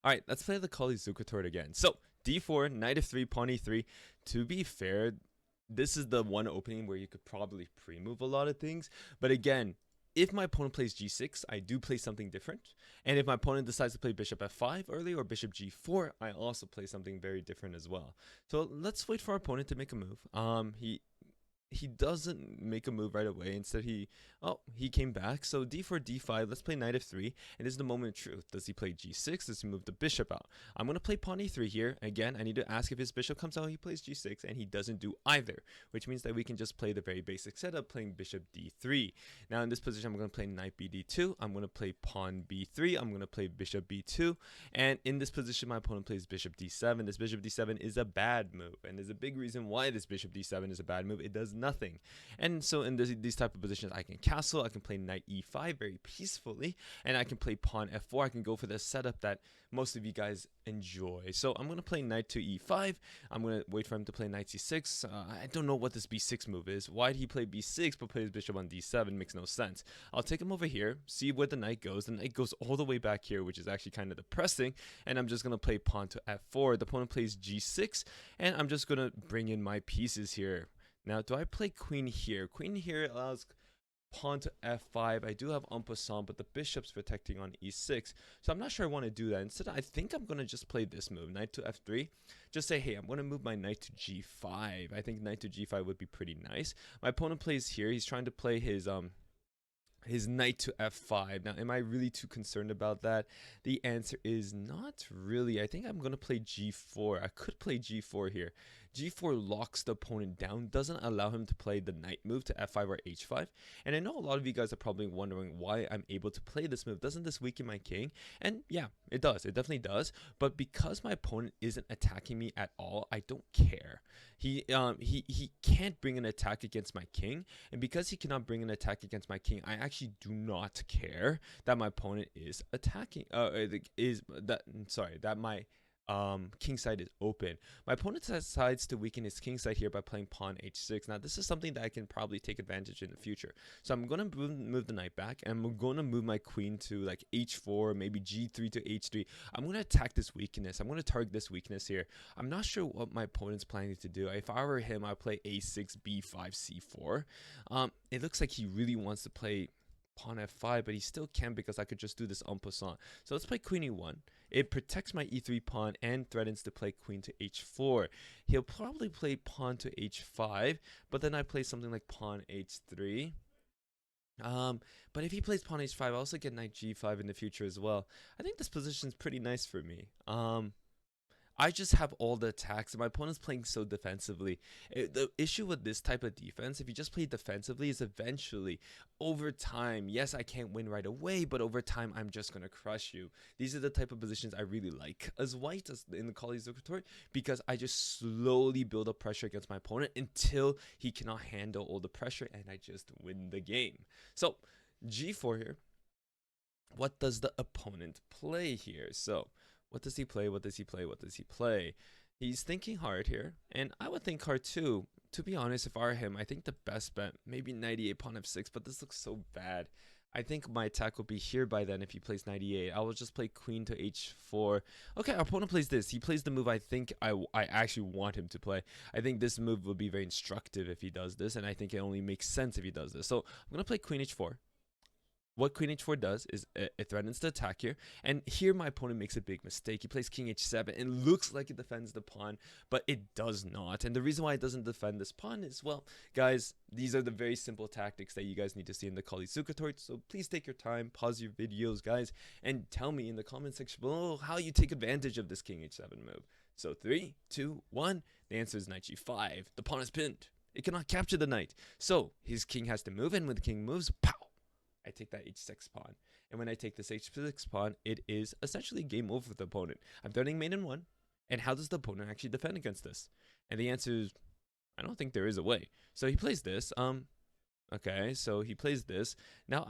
Alright, let's play the Colle Zukertort again. So, d4, knight f3, pawn e3. To be fair, this is the one opening where you could probably pre-move a lot of things. But again, if my opponent plays g6, I do play something different. And if my opponent decides to play bishop f5 early or bishop g4, I also play something very different as well. So let's wait for our opponent to make a move. He doesn't make a move right away. Instead, he came back. So d4, d5. Let's play knight f3. And this is the moment of truth. Does he play g6? Does he move the bishop out? I'm going to play pawn e3 here. Again, I need to ask if his bishop comes out. He plays g6, and he doesn't do either, which means that we can just play the very basic setup, playing bishop d3. Now, in this position, I'm going to play knight bd2. I'm going to play pawn b3. I'm going to play bishop b2. And in this position, my opponent plays bishop d7. This bishop d7 is a bad move. And there's a big reason why this bishop d7 is a bad move. It does nothing. And so in these type of positions, I can castle, I can play knight e5 very peacefully, and I can play pawn f4. I can go for the setup that most of you guys enjoy. So I'm going to play knight to e5. I'm going to wait for him to play knight c6. I don't know what this b6 move is. Why did he play b6 but play his bishop on d7? Makes no sense. I'll take him over here, see where the knight goes. The knight goes all the way back here, which is actually kind of depressing, and I'm just going to play pawn to f4. The opponent plays g6, and I'm just going to bring in my pieces here. Now, do I play queen here? Queen here allows pawn to f5. I do have en passant, but the bishop's protecting on e6. So I'm not sure I want to do that. Instead, I think I'm going to just play this move, knight to f3. Just say, hey, I'm going to move my knight to g5. I think knight to g5 would be pretty nice. My opponent plays here. He's trying to play his knight to f5. Now, am I really too concerned about that? The answer is not really. I think I'm going to play g4. I could play g4 here. g4 locks the opponent down, doesn't allow him to play the knight move to f5 or h5. And I know a lot of you guys are probably wondering why I'm able to play this move. Doesn't this weaken my king? And yeah, it does. It definitely does. But because my opponent isn't attacking me at all, I don't care. He can't bring an attack against my king. And because he cannot bring an attack against my king, I actually do not care that my opponent is attacking that my king side is open. My opponent decides to weaken his king side here by playing pawn h6. Now, this is something that I can probably take advantage in the future. So I'm going to move the knight back, and I'm going to move my queen to like h4, maybe g3 to h3. I'm going to attack this weakness. I'm going to target this weakness here. I'm not sure what my opponent's planning to do. If I were him, I'd play a6, b5, c4. It looks like he really wants to play pawn f5, but he still can because I could just do this en passant. So let's play queen e1. It protects my e3 pawn and threatens to play queen to h4. He'll probably play pawn to h5, but then I play something like pawn h3. But if he plays pawn h5, I also get knight g5 in the future as well. I think this position is pretty nice for me. I just have all the attacks, and my opponent's playing so defensively. The issue with this type of defense, if you just play defensively, is eventually, over time, yes, I can't win right away, but over time, I'm just going to crush you. These are the type of positions I really like as white in the Colle Zukertort, because I just slowly build up pressure against my opponent until he cannot handle all the pressure, and I just win the game. So, g4 here. What does the opponent play here? So, what does he play? What does he play? What does he play? He's thinking hard here, and I would think hard too. To be honest, if I were him, I think the best bet, maybe knight e8, pawn f6, but this looks so bad. I think my attack will be here by then if he plays knight e8. I will just play queen to h4. Okay, our opponent plays this. He plays the move I think I actually want him to play. I think this move will be very instructive if he does this, and I think it only makes sense if he does this. So I'm going to play queen h4. What queen h4 does is it threatens to attack here, and here my opponent makes a big mistake. He plays king h7. It looks like it defends the pawn, but it does not. And the reason why it doesn't defend this pawn is, well, guys, these are the very simple tactics that you guys need to see in the Colle Zukertort. So please take your time, pause your videos, guys, and tell me in the comment section below how you take advantage of this king h7 move. So 3, 2, 1. The answer is knight g5. The pawn is pinned. It cannot capture the knight. So his king has to move, and when the king moves, pow! I take that h6 pawn. And when I take this h6 pawn, it is essentially game over for the opponent. I'm threatening mate in 1. And how does the opponent actually defend against this? And the answer is, I don't think there is a way. So he plays this. Okay, so he plays this. Now,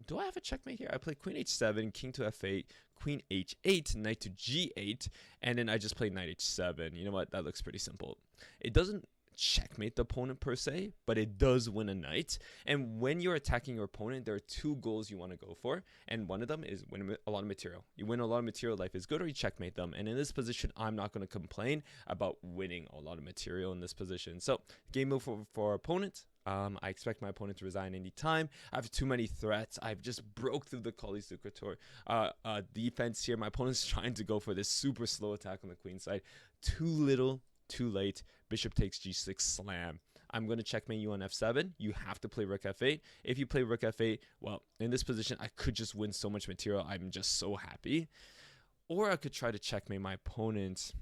do I have a checkmate here? I play queen h7, king to f8, queen h8, knight to g8, and then I just play knight h7. You know what? That looks pretty simple. It doesn't checkmate the opponent per se, but it does win a knight. And when you're attacking your opponent, there are two goals you want to go for, and one of them is win a lot of material. You win a lot of material, life is good, or you checkmate them. And in this position, I'm not going to complain about winning a lot of material in this position. So game move for opponent. I expect my opponent to resign any time. I have too many threats. I've just broke through the Colle Zukertort defense here. My opponent's trying to go for this super slow attack on the queen side. Too little, too late. Bishop takes g6, slam. I'm going to checkmate you on f7. You have to play rook f8. If you play rook f8, well, in this position, I could just win so much material. I'm just so happy. Or I could try to checkmate my opponent.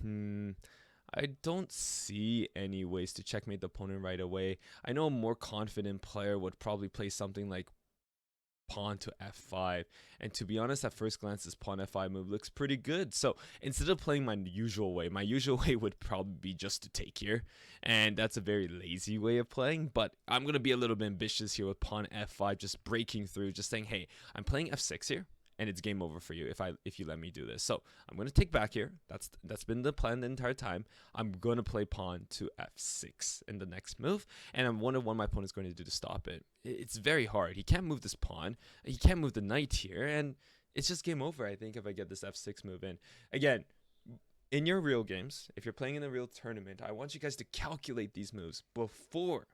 I don't see any ways to checkmate the opponent right away. I know a more confident player would probably play something like pawn to f5, and to be honest, at first glance this pawn f5 move looks pretty good. So instead of playing my usual way would probably be just to take here, and that's a very lazy way of playing. But I'm gonna be a little bit ambitious here with pawn f5, just breaking through, just saying, hey, I'm playing f6 here, and it's game over for you if you let me do this. So I'm going to take back here. That's been the plan the entire time. I'm going to play pawn to f6 in the next move, and I'm wondering what my opponent's going to do to stop it. It's very hard. He can't move this pawn. He can't move the knight here, and it's just game over, I think, if I get this f6 move in. Again, in your real games, if you're playing in a real tournament, I want you guys to calculate these moves before,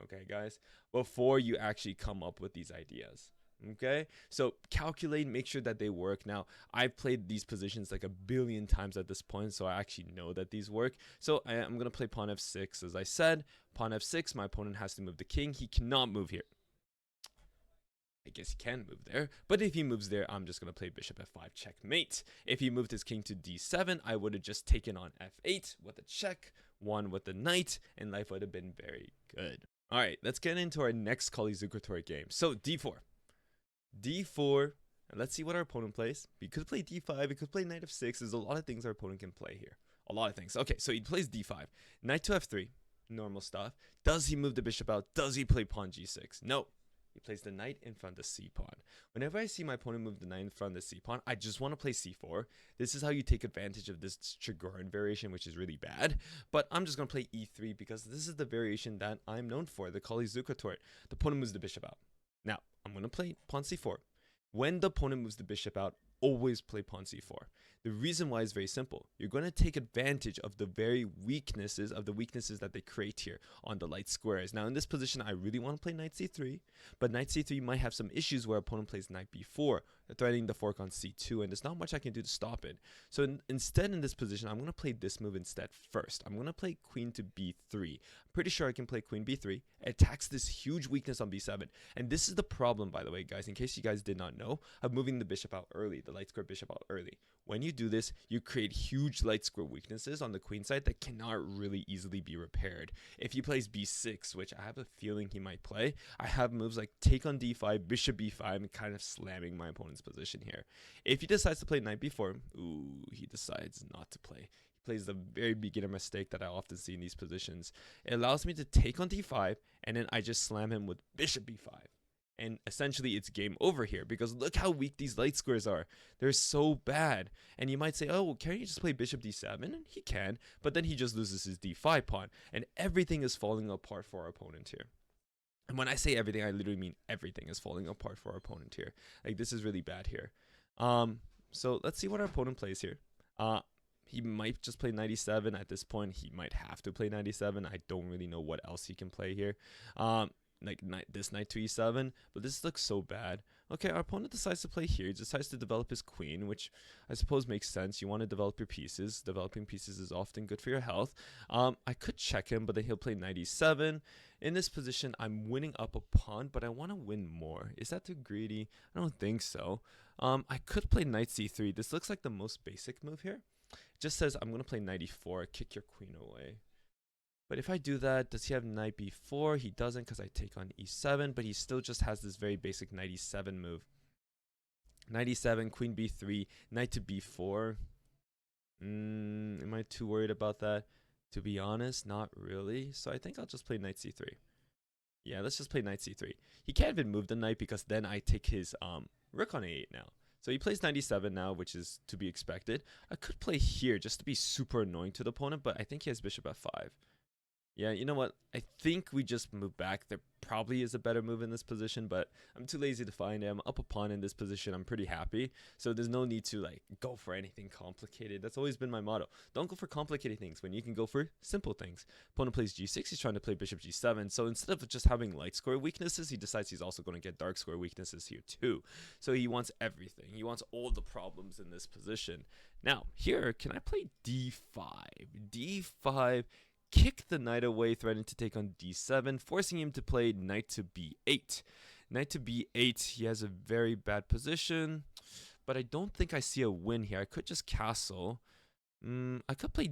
okay, guys, before you actually come up with these ideas. Okay, so calculate, make sure that they work. Now, I've played these positions like a billion times at this point, so I actually know that these work. So I'm going to play pawn f6. As I said, pawn f6, my opponent has to move the king. He cannot move here. I guess he can move there, but if he moves there, I'm just going to play bishop f5, checkmate. If he moved his king to d7, I would have just taken on f8 with a check, won with the knight, and life would have been very good. All right, let's get into our next Colle Zukertort game. So d4. d4, and let's see what our opponent plays. He could play d5, he could play knight f6. There's a lot of things our opponent can play here. A lot of things. Okay, so he plays d5. Knight to f3, normal stuff. Does he move the bishop out? Does he play pawn g6? No. He plays the knight in front of c pawn. Whenever I see my opponent move the knight in front of the c pawn, I just want to play c4. This is how you take advantage of this Checkmating variation, which is really bad. But I'm just going to play e3 because this is the variation that I'm known for, the Colle Zukertort. The opponent moves the bishop out. Now, I'm going to play pawn c4. When the opponent moves the bishop out, always play pawn c4. The reason why is very simple. You're going to take advantage of the very weaknesses that they create here on the light squares. Now in this position, I really want to play knight c3, but knight c3 might have some issues where opponent plays knight b4, threatening the fork on c2, and there's not much I can do to stop it. So instead in this position, I'm going to play this move instead first. I'm going to play queen to b3. I'm pretty sure I can play queen b3. It attacks this huge weakness on b7. And this is the problem, by the way, guys, in case you guys did not know, of moving the bishop out early, the light square bishop out early. When you do this, you create huge light square weaknesses on the queen side that cannot really easily be repaired. If he plays b6, which I have a feeling he might play, I have moves like take on d5, bishop b5, and kind of slamming my opponent's position here. If he decides to play knight b4, ooh, he decides not to play. He plays the very beginner mistake that I often see in these positions. It allows me to take on d5, and then I just slam him with bishop b5. And essentially, it's game over here because look how weak these light squares are. They're so bad. And you might say, oh, well, can't you just play bishop d7? And he can, but then he just loses his d5 pawn. And everything is falling apart for our opponent here. And when I say everything, I literally mean everything is falling apart for our opponent here. Like, this is really bad here. So let's see what our opponent plays here. He might just play 97 at this point. He might have to play 97. I don't really know what else he can play here. Like this knight to e7, but this looks so bad. Okay, our opponent decides to play here. He decides to develop his queen, which I suppose makes sense. You want to develop your pieces. Developing pieces is often good for your health. I could check him, but then he'll play knight e7. In this position, I'm winning up a pawn, but I want to win more. Is that too greedy? I don't think so. I could play knight c3. This looks like the most basic move here. It just says I'm going to play knight e4, kick your queen away. But if I do that, does he have knight b4? He doesn't because I take on e7, but he still just has this very basic knight e7 move. Knight e7, queen b3, knight to b4. Am I too worried about that? To be honest, not really. So I think I'll just play knight c3. Yeah, let's just play knight c3. He can't even move the knight because then I take his rook on a8 now. So he plays knight e7 now, which is to be expected. I could play here just to be super annoying to the opponent, but I think he has bishop f5. Yeah, you know what? I think we just move back. There probably is a better move in this position, but I'm too lazy to find it. I'm up a pawn in this position. I'm pretty happy. So there's no need to like go for anything complicated. That's always been my motto. Don't go for complicated things when you can go for simple things. Opponent plays g6. He's trying to play bishop g7. So instead of just having light square weaknesses, he decides he's also going to get dark square weaknesses here too. So he wants everything. He wants all the problems in this position. Now, here, can I play d5? d5, kick the knight away, threatening to take on d7, forcing him to play knight to b8. Knight to b8, he has a very bad position, but I don't think I see a win here. I could just castle. I could play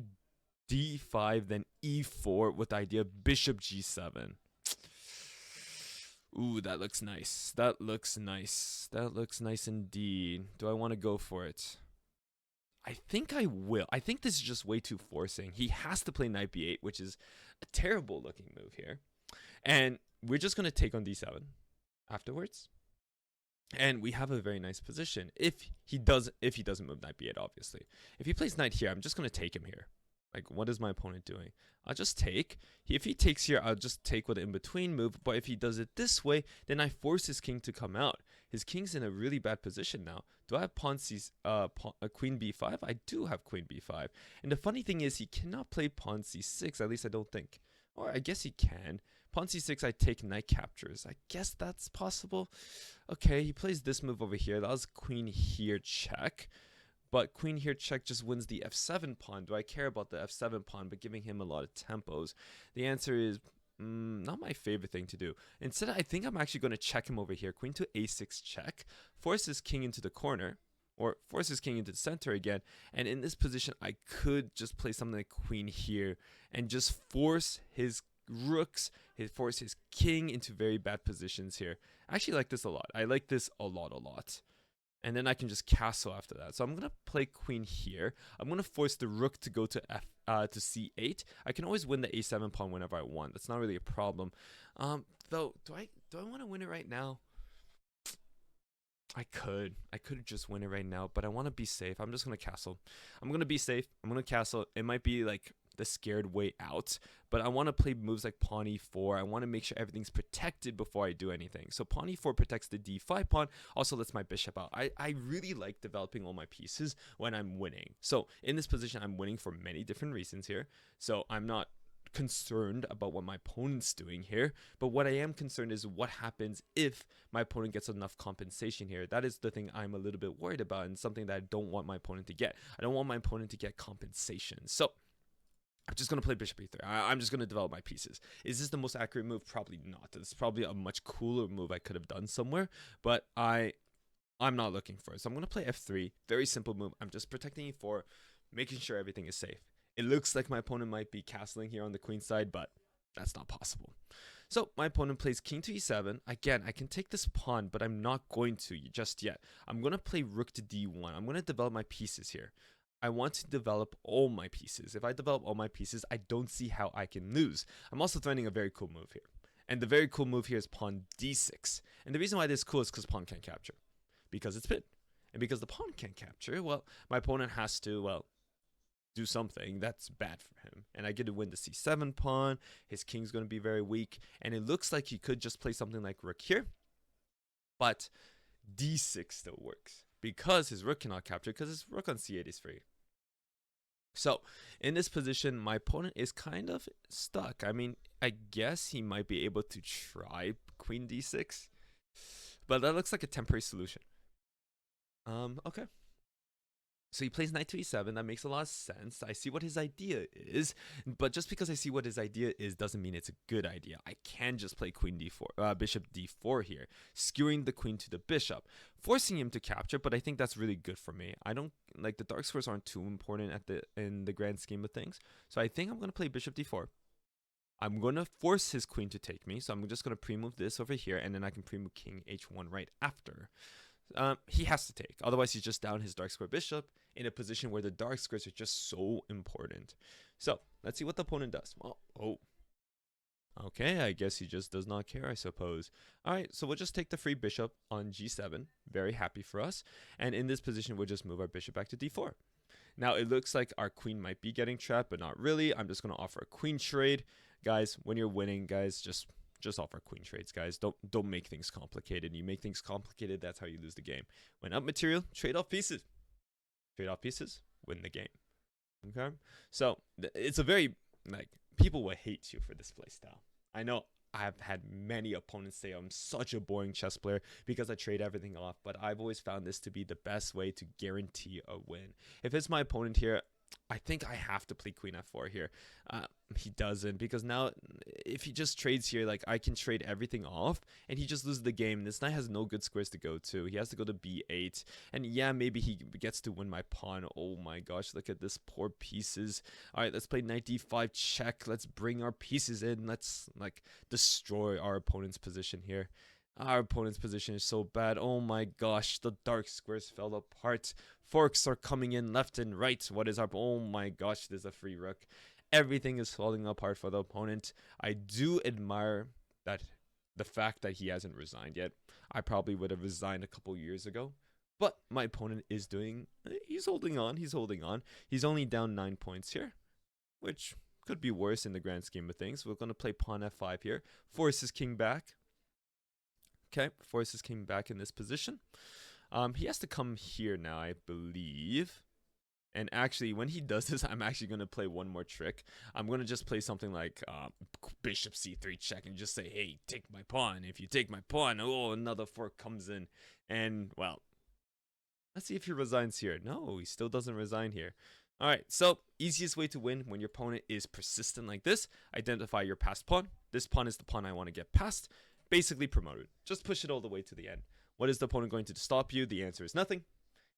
d5, then e4 with the idea of bishop g7. Ooh, that looks nice. That looks nice. That looks nice indeed. Do I want to go for it? I think I will. I think this is just way too forcing. He has to play knight b8, which is a terrible looking move here. And we're just going to take on d7 afterwards. And we have a very nice position. If he doesn't move knight b8, obviously. If he plays knight here, I'm just going to take him here. Like, what is my opponent doing? I'll just take. If he takes here, I'll just take with an in-between move. But if he does it this way, then I force his king to come out. His king's in a really bad position now. Do I have queen b5? I do have queen b5. And the funny thing is, he cannot play pawn c6, at least I don't think. Or I guess he can. Pawn c6, I take knight captures. I guess that's possible. Okay, he plays this move over here. That was queen here check. But queen here check just wins the f7 pawn. Do I care about the f7 pawn, but giving him a lot of tempos? The answer is not my favorite thing to do. Instead, I think I'm actually going to check him over here. Queen to a6 check. Force his king into the corner. Or force his king into the center again. And in this position, I could just play something like queen here. And just force his rooks, force his king into very bad positions here. I actually like this a lot. I like this a lot. And then I can just castle after that. So I'm going to play queen here. I'm going to force the rook to go to c8. I can always win the a7 pawn whenever I want. That's not really a problem. Though, do I want to win it right now? I could just win it right now, but I want to be safe. I'm just going to castle. I'm going to be safe. I'm going to castle. It might be like the scared way out, but I want to play moves like pawn e4. I want to make sure everything's protected before I do anything. So pawn e4 protects the d5 pawn, also lets my bishop out. I really like developing all my pieces when I'm winning. So in this position, I'm winning for many different reasons here. So I'm not concerned about what my opponent's doing here, but what I am concerned is what happens if my opponent gets enough compensation here. That is the thing I'm a little bit worried about, and something that I don't want my opponent to get. I don't want my opponent to get compensation. So I'm just going to play bishop e3. I'm just going to develop my pieces. Is this the most accurate move? Probably not. It's probably a much cooler move I could have done somewhere, but I'm not looking for it. So I'm going to play f3. Very simple move. I'm just protecting e4, making sure everything is safe. It looks like my opponent might be castling here on the queen side, but that's not possible. So my opponent plays king to e7. Again, I can take this pawn, but I'm not going to just yet. I'm going to play rook to d1. I'm going to develop my pieces here. I want to develop all my pieces. If I develop all my pieces, I don't see how I can lose. I'm also threatening a very cool move here. And the very cool move here is pawn d6. And the reason why this is cool is because pawn can't capture. Because it's pinned. And because the pawn can't capture, well, my opponent has to, well, do something that's bad for him. And I get to win the c7 pawn. His king's going to be very weak. And it looks like he could just play something like rook here. But d6 still works. Because his rook cannot capture, because his rook on c8 is free. So, in this position, my opponent is kind of stuck. I mean, I guess he might be able to try queen d6. But that looks like a temporary solution. Okay. So he plays knight to e7. That makes a lot of sense. I see what his idea is, but just because I see what his idea is doesn't mean it's a good idea. I can just play queen d4, bishop d4 here, skewing the queen to the bishop, forcing him to capture. But I think that's really good for me. I don't like the dark squares aren't too important in the grand scheme of things. So I think I'm gonna play bishop d4. I'm going to force his queen to take me. So I'm just going to pre-move this over here, and then I can pre-move king h1 right after. He has to take. Otherwise, he's just down his dark square bishop in a position where the dark squares are just so important. So let's see what the opponent does. Oh. Okay, I guess he just does not care, I suppose. All right, so we'll just take the free bishop on g7. Very happy for us. And in this position, we'll just move our bishop back to d4. Now, it looks like our queen might be getting trapped, but not really. I'm just going to offer a queen trade. guys, when you're winning, guys, just offer queen trades, guys. Don't make things complicated. You make things complicated, that's how you lose the game. When up material, trade off pieces. Trade off pieces, win the game. Okay? So it's a very, like, people will hate you for this playstyle. I know I've had many opponents say I'm such a boring chess player because I trade everything off, but I've always found this to be the best way to guarantee a win. If it's my opponent here, I think I have to play queen f4 here. He doesn't, because now if he just trades here, like, I can trade everything off and he just loses the game. This knight has no good squares to go to. He has to go to b8, and yeah, maybe he gets to win my pawn. Oh my gosh, look at this poor pieces. All right, let's play knight d5 check. Let's bring our pieces in. Let's, like, destroy our opponent's position here. Our opponent's position is so bad. Oh my gosh, the dark squares fell apart. Forks are coming in left and right. What is our... Oh my gosh, there's a free rook. Everything is falling apart for the opponent. I do admire that the fact that he hasn't resigned yet. I probably would have resigned a couple years ago. But my opponent is doing... He's holding on. He's holding on. He's only down 9 points here, which could be worse in the grand scheme of things. We're going to play pawn f5 here. Forces king back. Okay, forces king back in this position. He has to come here now, I believe. And actually, when he does this, I'm actually going to play one more trick. I'm going to just play something like bishop c3 check and just say, hey, take my pawn. If you take my pawn, oh, another fork comes in. And, well, let's see if he resigns here. No, he still doesn't resign here. All right, so easiest way to win when your opponent is persistent like this, identify your passed pawn. This pawn is the pawn I want to get past. Basically promoted. Just push it all the way to the end. What is the opponent going to stop you? The answer is nothing.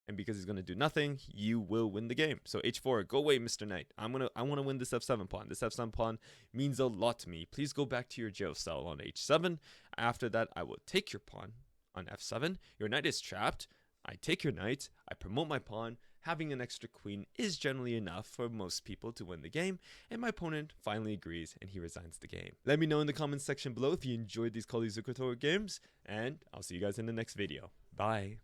And because he's going to do nothing, you will win the game. So h4, go away, Mr. Knight. I want to win this f7 pawn. This f7 pawn means a lot to me. Please go back to your jail cell on h7. After that, I will take your pawn on f7. Your knight is trapped. I take your knight. I promote my pawn. Having an extra queen is generally enough for most people to win the game, and my opponent finally agrees and he resigns the game. Let me know in the comments section below if you enjoyed these Colle Zukertort games, and I'll see you guys in the next video. Bye.